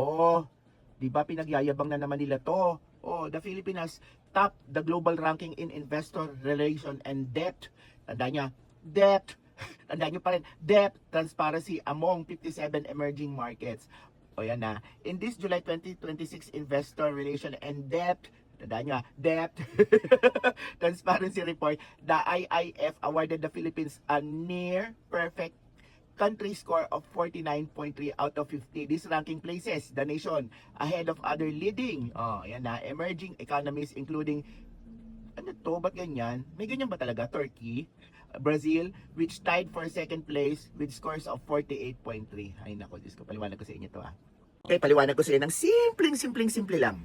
Oh, di ba pinagyayabang na naman nila to? Oh, the Philippines top the global ranking in investor relation and debt. Tandaan niya, debt. Tandaan niyo pa rin, debt transparency among 57 emerging markets. O yan na. In this July 2026 investor relation and debt, tandaan niya, debt transparency report, the IIF awarded the Philippines a near perfect country score of 49.3 out of 50. This ranking places the nation ahead of other leading yan na, emerging economies including ano to, ba't ganyan? May ganyan ba talaga? Turkey, Brazil, which tied for second place with scores of 48.3. Ay nako, Diyos ko, paliwanag ko sa inyo to Okay, paliwanag ko sa inyo ng simple lang.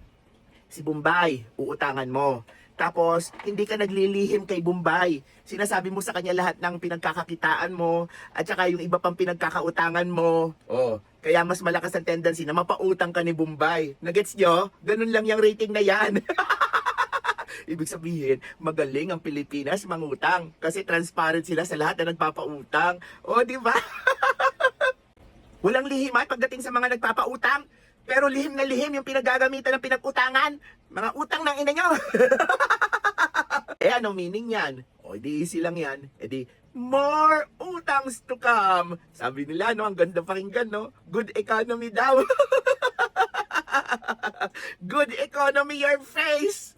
Si Bombay, uutangan mo. Tapos, hindi ka naglilihim kay Bombay. Sinasabi mo sa kanya lahat ng pinagkakakitaan mo at saka yung iba pang pinagkakautangan mo. Oh, kaya mas malakas ang tendency na mapautang ka ni Bombay. Nagets nyo? Ganun lang yung rating na yan. Ibig sabihin, magaling ang Pilipinas mangutang kasi transparent sila sa lahat na nagpapautang. Oh, di ba? Walang lihiman pagdating sa mga nagpapautang. Pero lihim na lihim yung pinagagamitan ng pinag-utangan. Mga utang ng ina nyo. Anong meaning yan? O, di easy lang yan. Di, more utangs to come. Sabi nila, no, ang ganda pakinggan, no? Good economy daw. Good economy your face.